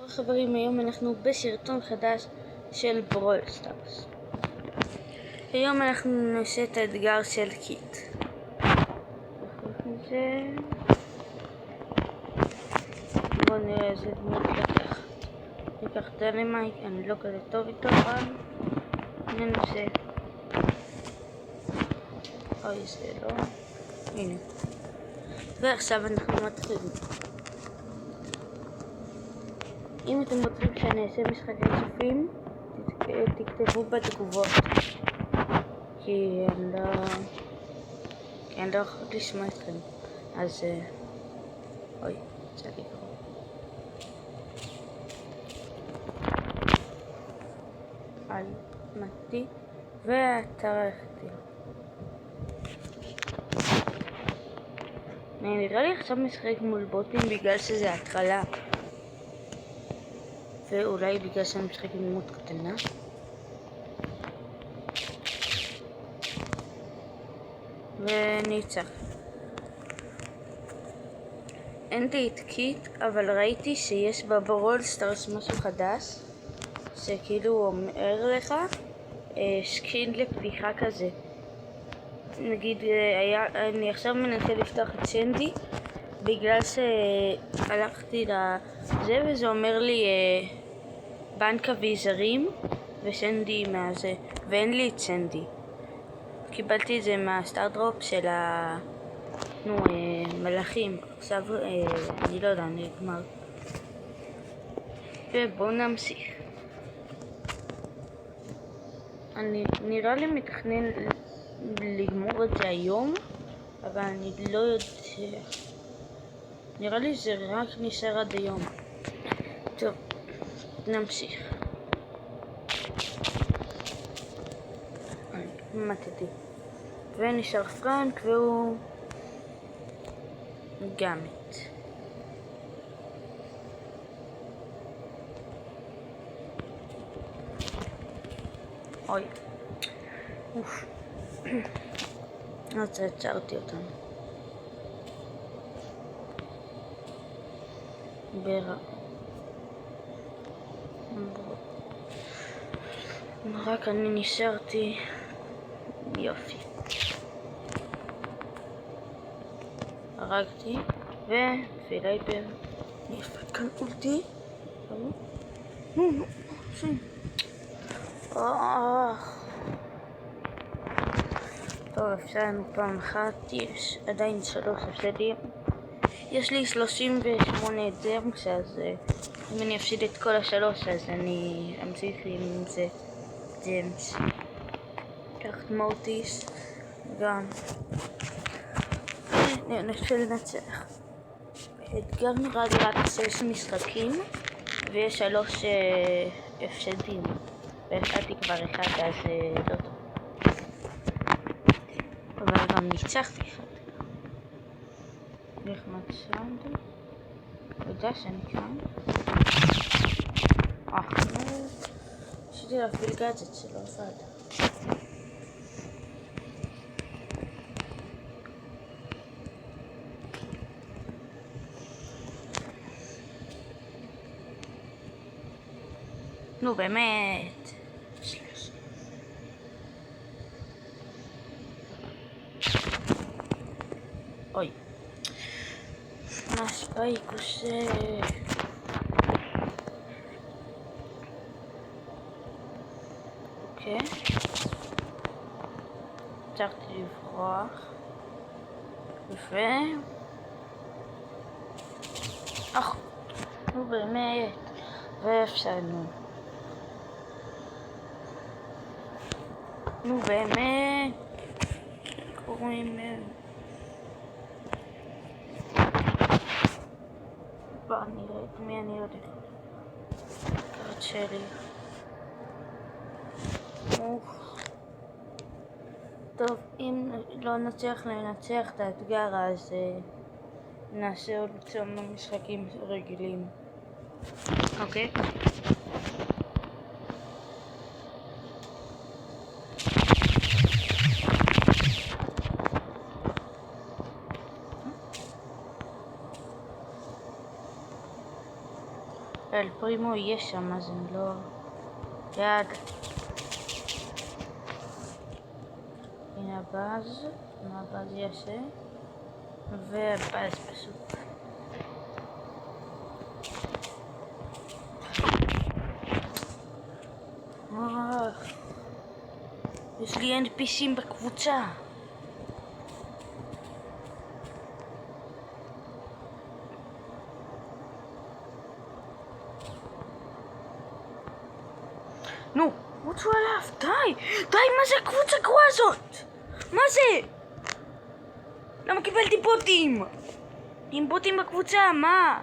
חברים, היום אנחנו בסרטון חדש של ברול סטארס. היום אנחנו נעשה את האתגר של קיט. בואו נראה איזה דמות לקחת. ניקח דנמייק, אני לא כזה טוב איתו, אבל ננסה. אוי, זה לא. הנה. ועכשיו אנחנו מתחילים. אם אתם רוצים שאני אעשה משחקי צופים, תכתבו בתגובות, כי אני לא יכול לשמוע אתכם. אז אוי, יצא לי קרוב. על מתי והתארכתי. נראה לי עכשיו משחק מול בוטים בגלל שזה התחלה, ואולי בגלל שאני משחק עם דמות קטנה. וניצח. אין לי את קיט, אבל ראיתי שיש בברול סטארס משהו חדש, שכאילו הוא אומר לך סקין לפתיחה כזה. נגיד, אני עכשיו מנסה לפתוח את שנדי, בגלל שהלכתי לזה וזה אומר לי בנק אביזרים ושנדי מהזה, ואין לי את שנדי. קיבלתי את זה מהסטארדרופ של מלאכים. עכשיו אני לא יודע, נגמר. ובואו נמשיך. אני נראה לי מתכנן לגמור את זה היום, אבל אני לא יודע. נראה לי זה רק נשאר עד היום. טוב, נמשיך. מתתי. ונשאר פרנק והוא גם מת. אוי. אוף. אז עצרתי אותם. רק אני נשארתי. יופי. הרגתי ופילייבר נפק כאן אולטי. טוב, אפשר לנו פעם אחת. יש עדיין 3 הפסדים. יש לי 38 דרמס, אז אם אני אפסיד את כל ה3 אז אני אמשיך עם זה דרמס. קחת מוטיס גם. ננסה לנצח. אתגר נראה לי רק 6 משחקים ויש 3 הפסדים, והפסדתי כבר אחד, אז לא טוב, אבל גם ניצחתי אחד. נחמד סנדי, יודע שאני כאן. רציתי להפעיל גאדג'ט שלא עבד. נו באמת. אוי. מה ספייק עושה? אוקיי. הצלחתי לברוח. יפה. נו באמת. והפסדנו. נו באמת. קוראים בוא נראה את מי אני יודע. קרת שלי. טוב, אם לא נצליח לנצח את האתגר אז נעשה עוד כמה משחקים רגילים. אוקיי? ואל פרימו יהיה שם, אז אני לא... יד. הנה הבאז, מה הבאז יעשה? והבאז פשוט. יש לי NPCים בקבוצה. נו, רוצו עליו, די! די, מה זה הקבוצה הגרועה הזאת? מה זה? למה קיבלתי בוטים? עם בוטים בקבוצה, מה?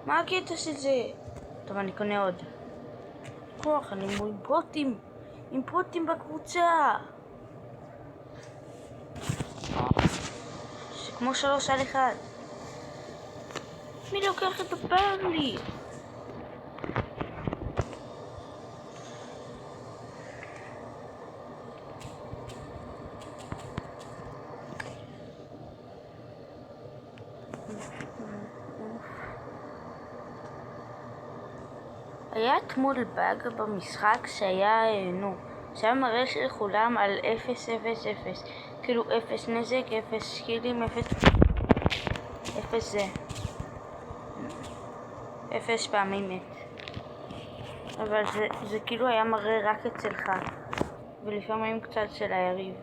מה הקטע של זה? טוב, אני קונה עוד. כוח, אני עם בוטים. עם בוטים בקבוצה. זה כמו 3-1. מי לוקח את הברלי? היה אתמול באג במשחק שהיה מראה לכולם על 0-0-0, כאילו 0 נזק, 0 סקילים, 0 זה 0 פעמים מת, אבל זה כאילו היה מראה רק אצלך ולפעמים קצת של היריב.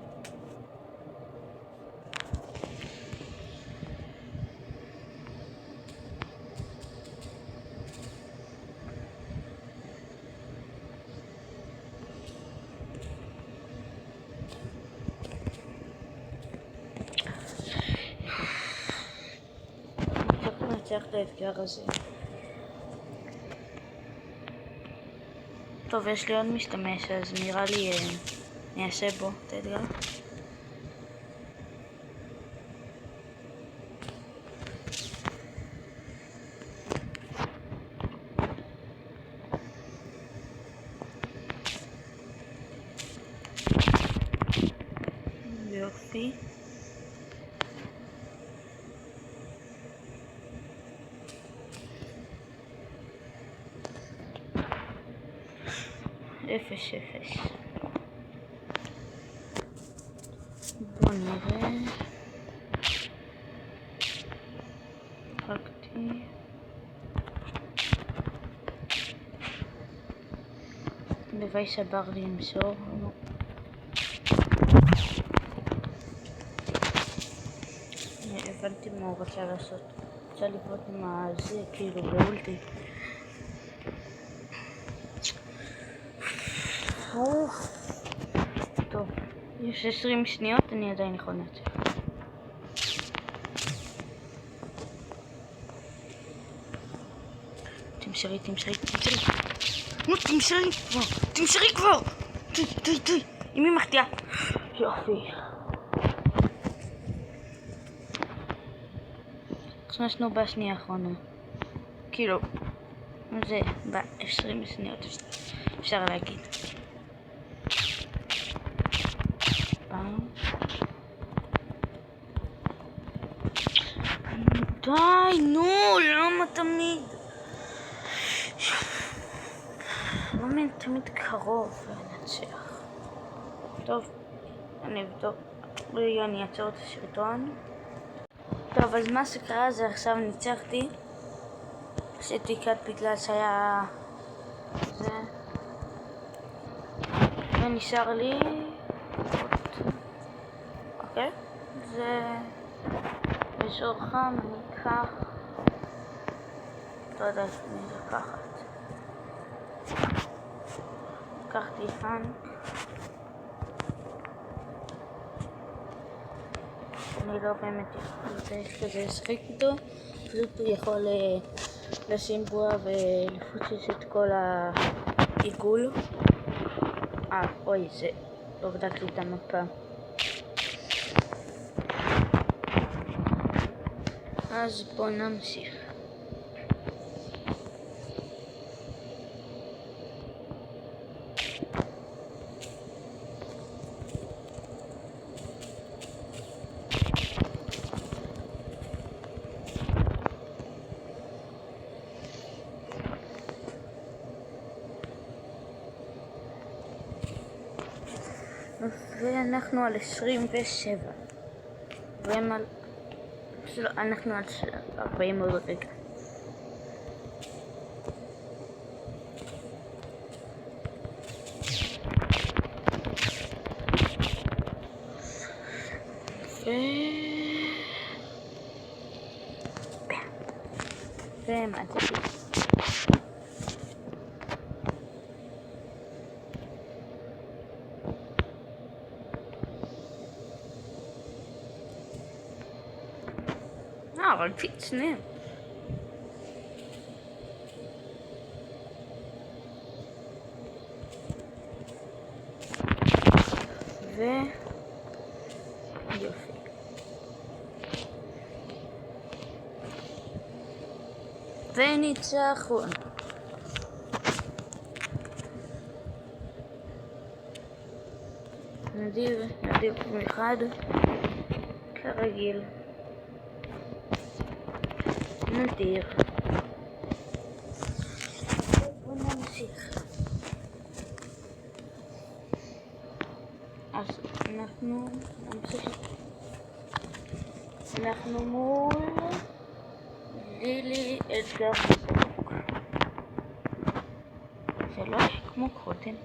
צריך את האתגר הזה. טוב, יש לי עוד משתמש, אז נראה לי אני אעשה בו את האתגר. יופי. אפס. בוא נראה. חלקתי. לוואי שבר לי למסור. הבנתי מה הוא רצה לעשות. רצה לבנות עם הזה, כאילו באולטי. טוב, יש 20 שניות, אני עדיין יכול לנצח. תמסרי. נו, תמסרי כבר! די, עם מי מחטיאה? יופי. נכנסנו בשנייה האחרונה. כאילו, זה ב-20 שניות אפשר להגיד. די, נו, למה תמיד? למה תמיד קרוב לנצח? טוב, אני אבדוק. רגע, אני אעצור את הסרטון. טוב, אז מה שקרה זה עכשיו ניצחתי. עשיתי קאט בגלל שהיה זה. ונשאר לי אוקיי, זה אזור חם, אני אקח, לא יודעת מי לקחת. לקחתי פאנק. אני לא באמת צריך כזה לשחק איתו, פשוט הוא יכול לשים בועה ולפוצץ את כל העיגול. אוי, זה לא בדקתי את המפה. אז בוא נמשיך. ואנחנו על 27. והם על... אנחנו על 40 עוד רגע. ומצאתי. אבל שניהם. יופי. וניצחון. נדיר במיוחד כרגיל. נדיר. בוא נמשיך. אז אנחנו נמשיך. אנחנו מול לילי אדגר בוק. זה לא כמו קודם.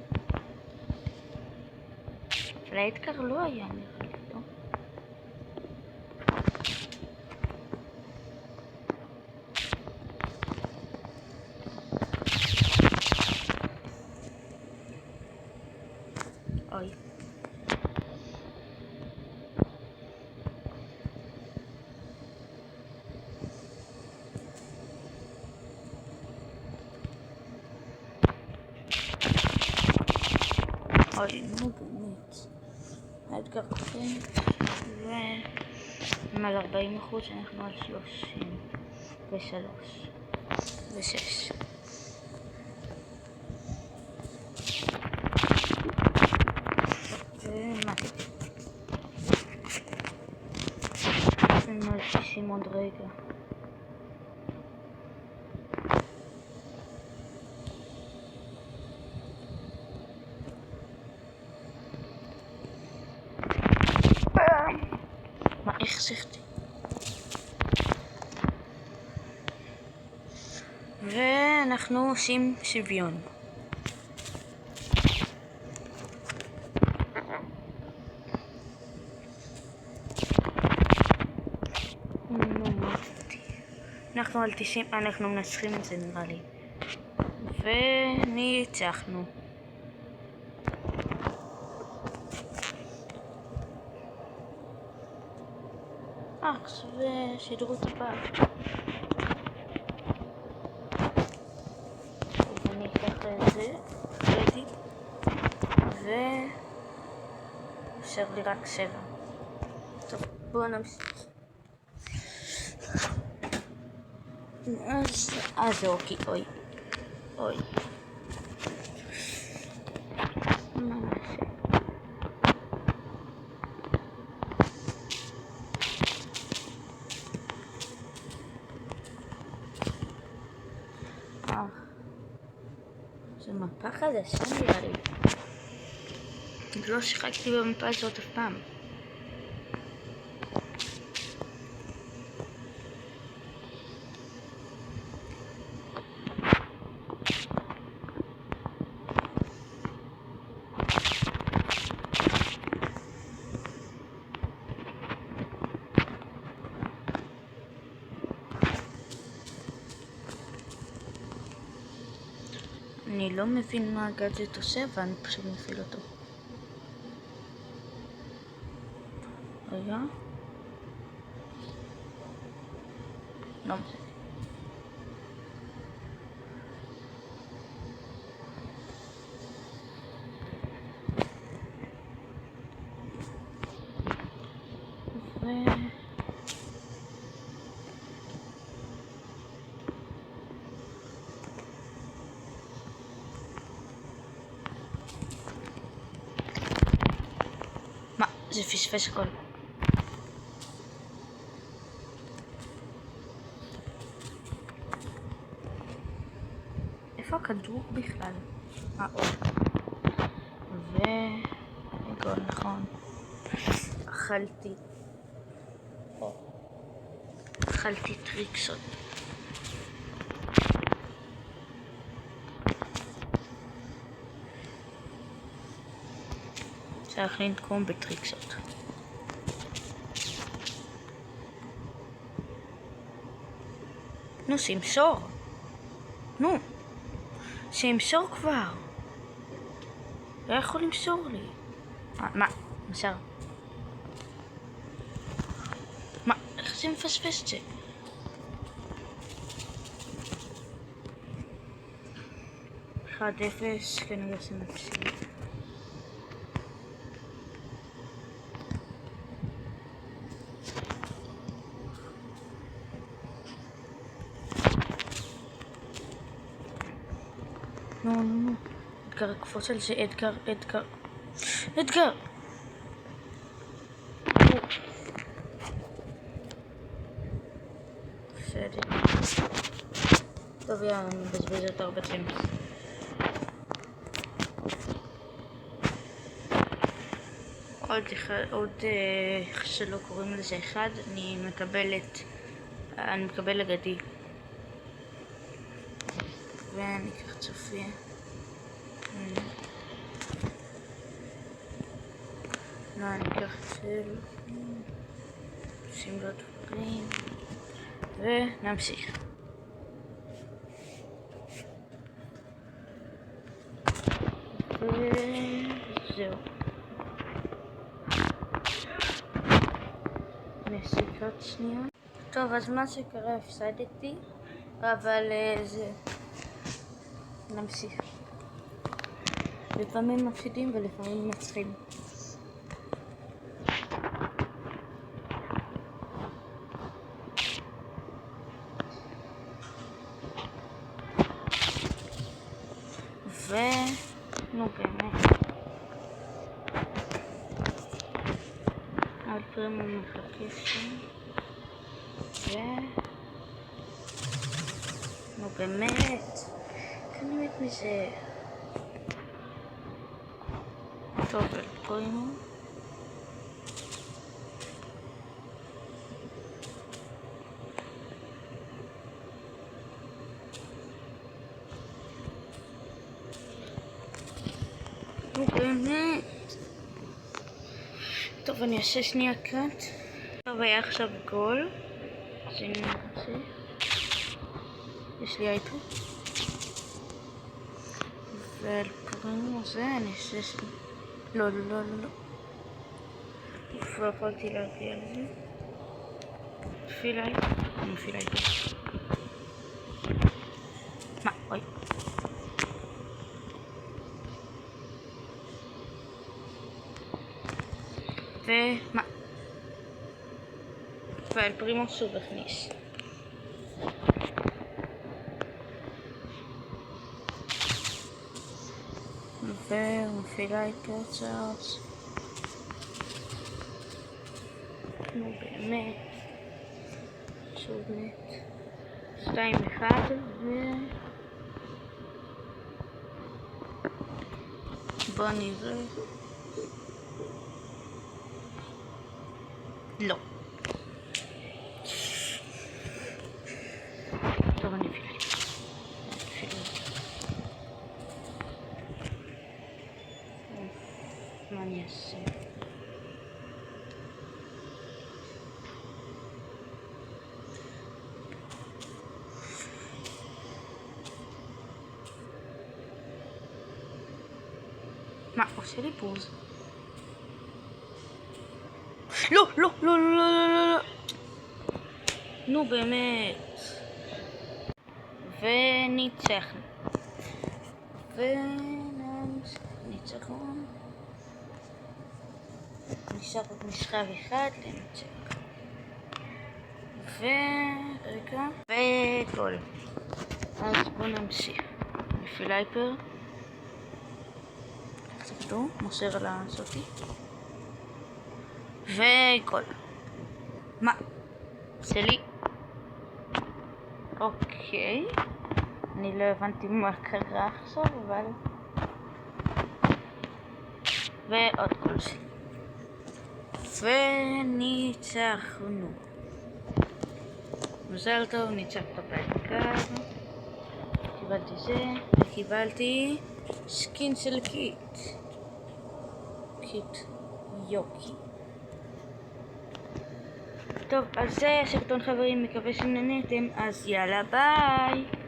אבל האדגר לא היה נראה לי טוב. אוי. אוי, נו באמת. האתגר קודם, והם על 40%, אנחנו על 33 ו6. ומתתי. אנחנו על 60 עוד רגע. איך שיחתי? ואנחנו עושים שוויון. אנחנו על 90, אנחנו מנצחים את זה נראה לי. וניצחנו. עכשיו שידרו את הפעם. אז אני אקח את זה, רדי, ונשאר לי רק 7. טוב, בואו נמשיך. אז אוקיי, אוי. מה נעשה? זו מפה חדשה נראה לי. לא שיחקתי במפה הזאת אף פעם. אני לא מבין מה הגאדג'ט עושה, ואני פשוט מפעיל אותו. רגע. לא מבין. מה? זה פספס הכל. איפה הכדור בכלל? עוד. רגע. גול, נכון. אכלתי טריקסות. צריך לנקום בטריקסות. נו, שימסור. נו, שימסור כבר. לא יכול למסור לי. מה? מסר. מה? איך זה מפספס את זה? אחד אפס, כנראה זה מפסיד. נו. אדגר, קפוץ על זה, אדגר. בסדר. טוב, יאללה, אני מבזבז יותר בתים. עוד איך שלא קוראים לזה אחד, אני מקבל לגדי. ואני אקח צופיה. לא, אני אקח צל. שים לו דברים. ונמשיך. וזהו. נסיקות שנייה. טוב, אז מה שקרה, הפסדתי, אבל זה... נמשיך. לפעמים מפסידים ולפעמים מנצחים. נו באמת. אבל פרימו מחכה שם. נו באמת. אני מת מזה. טוב, פרימו. נו באמת. טוב, אני אעשה שנייה קאט. טוב, היה עכשיו גול. אז אני אעשה. יש לי אייפון. ועל פרימו הזה אני אעשה שנייה. לא. לא יכולתי להגיע על זה. נפיל אייפון. מה? אוי. ומה? ועל פרימו שוב הכניס. ומפעילה את פרצרס. נו באמת. שוב מת. 2-1 בוא נראה. לא. טוב, אני אפעיל. מה אני אעשה? מה? עושה לי פוז. לא. נו באמת. וניצחנו. ניצחון. נשאר עוד משחק אחד לנצח. וגול. אז בואו נמשיך. נפיל הייפר. תקדו, מוסר על הזאתי. וגול. מה? זה לי. אוקיי. אני לא הבנתי מה קרה עכשיו, אבל... ועוד כלשהי. וניצחנו. מזל טוב, ניצחת בעיקר. קיבלתי זה, וקיבלתי סקין של קיט. קיט יוקי. טוב, אז זה הסרטון חברים, מקווה שנהנתם, אז יאללה ביי!